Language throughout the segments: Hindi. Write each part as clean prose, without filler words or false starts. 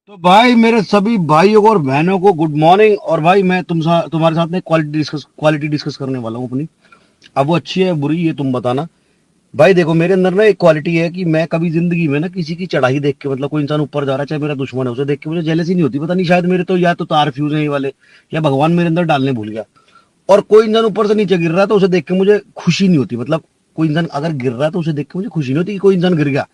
तो भाई मेरे सभी भाइयों को और बहनों को गुड मॉर्निंग। और भाई मैं तुम्हारे साथ में क्वालिटी डिस्कस करने वाला हूँ अपनी। अब वो अच्छी है बुरी ये तुम बताना। भाई देखो मेरे अंदर ना एक क्वालिटी है कि मैं कभी जिंदगी में ना किसी की चढ़ाई देख के, मतलब कोई इंसान ऊपर जा रहा है चाहे मेरा दुश्मन है, उसे देख के मुझे जेलसी नहीं होती। पता नहीं शायद मेरे तो या तो तार फ्यूज है ये वाले, या भगवान मेरे अंदर डालने भूल गया। और कोई इंसान ऊपर से नीचे गिर रहा है तो उसे देख के मुझे खुशी नहीं होती। मतलब कोई इंसान अगर गिर रहा है तो उसे देख के मुझे खुशी नहीं होती कि कोई इंसान गिर गया।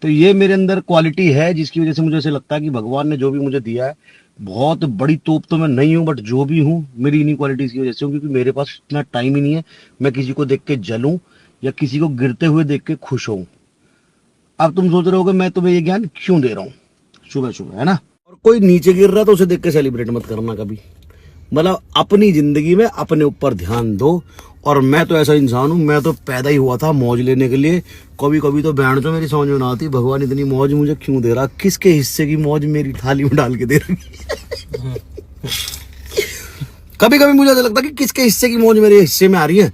तो ये मेरे अंदर क्वालिटी है जिसकी वजह से मुझे ऐसे लगता है कि भगवान ने जो भी मुझे दिया है, बहुत बड़ी तोप तो मैं नहीं हूँ, बट जो भी हूँ मेरी इन्हीं क्वालिटीज की वजह से हूँ, क्योंकि मेरे पास इतना टाइम ही नहीं है मैं किसी को देख के जलूं या किसी को गिरते हुए देख के खुश हूं। अब तुम सोच रहे हो कि मैं तुम्हें ये ज्ञान क्यों दे रहा हूँ सुबह सुबह, है ना। और कोई नीचे गिर रहा है तो उसे देख के सेलिब्रेट मत करना कभी। मतलब अपनी जिंदगी में अपने ऊपर ध्यान दो। और मैं तो ऐसा इंसान हूं, मैं तो पैदा ही हुआ था मौज लेने के लिए। कभी कभी तो बहन तो मेरी समझ में ना आती, भगवान इतनी मौज मुझे क्यों दे रहा, किसके हिस्से की मौज मेरी थाली में डाल के दे रही। कभी कभी मुझे ऐसा लगता है कि किसके हिस्से की मौज मेरे हिस्से में आ रही है।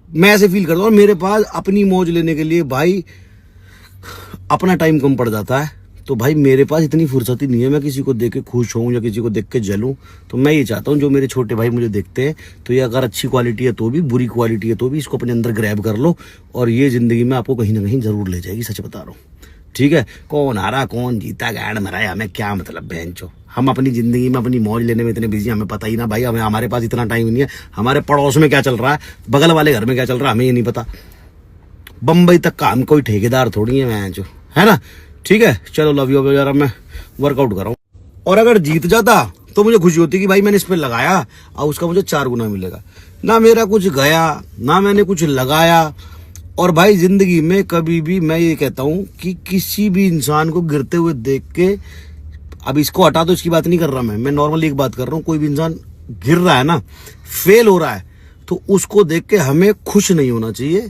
मैं ऐसे फील करता हूँ। मेरे पास अपनी मौज लेने के लिए भाई अपना टाइम कम पड़ जाता है। तो भाई मेरे पास इतनी फुर्सत ही नहीं है मैं किसी को देख के खुश हूँ या किसी को देख के जलूं। तो मैं ये चाहता हूँ जो मेरे छोटे भाई मुझे देखते हैं, तो ये अगर अच्छी क्वालिटी है तो भी, बुरी क्वालिटी है तो भी, इसको अपने अंदर ग्रैब कर लो और ये जिंदगी में आपको कहीं ना कहीं जरूर ले जाएगी। सच बता रहा हूँ, ठीक है। कौन हारा कौन जीता गाड़ मरा हमें क्या मतलब बहन चो। हम अपनी जिंदगी में अपनी मौज लेने में इतने बिजी, हमें पता ही ना भाई। हमें हमारे पास इतना टाइम नहीं है। हमारे पड़ोस में क्या चल रहा है, बगल वाले घर में क्या चल रहा है, हमें ये नहीं पता। बम्बई तक का हम कोई ठेकेदार थोड़ी है मैं जो, है ना। ठीक है चलो लव यू। यार मैं वर्कआउट कर रहा हूँ। और अगर जीत जाता तो मुझे खुशी होती कि भाई मैंने इस पे लगाया और उसका मुझे 4 गुना मिलेगा। ना मेरा कुछ गया ना मैंने कुछ लगाया। और भाई जिंदगी में कभी भी मैं ये कहता हूं कि किसी भी इंसान को गिरते हुए देख के, अब इसको हटा दो, इसकी बात नहीं कर रहा मैं नॉर्मली एक बात कर रहा हूँ। कोई भी इंसान गिर रहा है ना, फेल हो रहा है, तो उसको देख के हमें खुश नहीं होना चाहिए।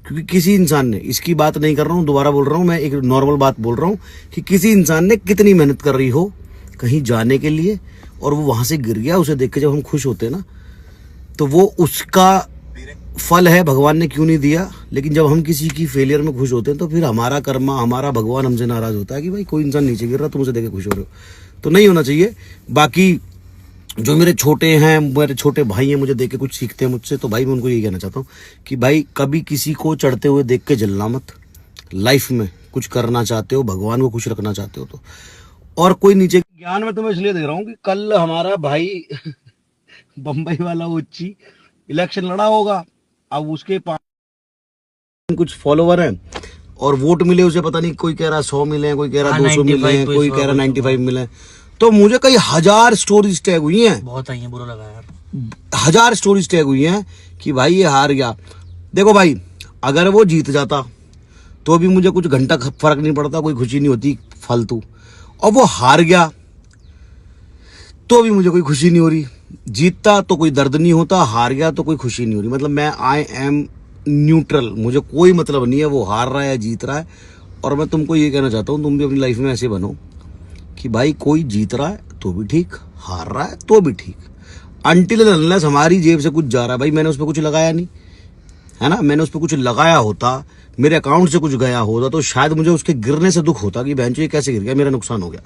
क्योंकि किसी इंसान ने, इसकी बात नहीं कर रहा हूँ, दोबारा बोल रहा हूँ, मैं एक नॉर्मल बात बोल रहा हूँ कि किसी इंसान ने कितनी मेहनत कर रही हो कहीं जाने के लिए और वो वहां से गिर गया, उसे देख के जब हम खुश होते हैं ना, तो वो उसका फल है, भगवान ने क्यों नहीं दिया। लेकिन जब हम किसी की फेलियर में खुश होते हैं तो फिर हमारा कर्मा, हमारा भगवान हमसे नाराज होता है कि भाई कोई इंसान नीचे गिर रहा तुम उसे देख के खुश हो रहे हो। तो नहीं होना चाहिए। बाकी जो मेरे छोटे हैं, मेरे छोटे भाई हैं, मुझे देख के कुछ सीखते हैं मुझसे, तो भाई मैं उनको यही कहना चाहता हूँ कि भाई कभी किसी को चढ़ते हुए देख के जलना मत। लाइफ में कुछ करना चाहते हो, भगवान को खुश रखना चाहते हो तो। और कोई नीचे ज्ञान में तुम्हें इसलिए दे रहा हूँ कि कल हमारा भाई बम्बई वाला उच्ची इलेक्शन लड़ा होगा। अब उसके पास कुछ फॉलोवर हैं और वोट मिले उसे, पता नहीं कोई कह रहा 100 मिले हैं, कोई कह रहा 200 मिले हैं, कोई कह रहा 95 मिले हैं। तो मुझे कई 1000 स्टोरीज टैग हुई हैं, बहुत आई हैं, बुरा लगा यार। 1000 स्टोरीज टैग हुई हैं कि भाई ये हार गया। देखो भाई अगर वो जीत जाता तो भी मुझे कुछ घंटा फर्क नहीं पड़ता, कोई खुशी नहीं होती फालतू। और वो हार गया तो भी मुझे कोई खुशी नहीं हो रही। जीतता तो कोई दर्द नहीं होता, हार गया तो कोई खुशी नहीं हो रही। मतलब मैं आई एम न्यूट्रल, मुझे कोई मतलब नहीं है वो हार रहा है या जीत रहा है। और मैं तुमको ये कहना चाहता हूँ तुम भी अपनी लाइफ में ऐसे बनो कि भाई कोई जीत रहा है तो भी ठीक, हार रहा है तो भी ठीक। अनटिल अनलेस हमारी जेब से कुछ जा रहा है, भाई मैंने उस पर कुछ लगाया नहीं है ना। मैंने उस पर कुछ लगाया होता, मेरे अकाउंट से कुछ गया होता, तो शायद मुझे उसके गिरने से दुख होता कि बहन चो ये कैसे गिर गया, मेरा नुकसान हो गया।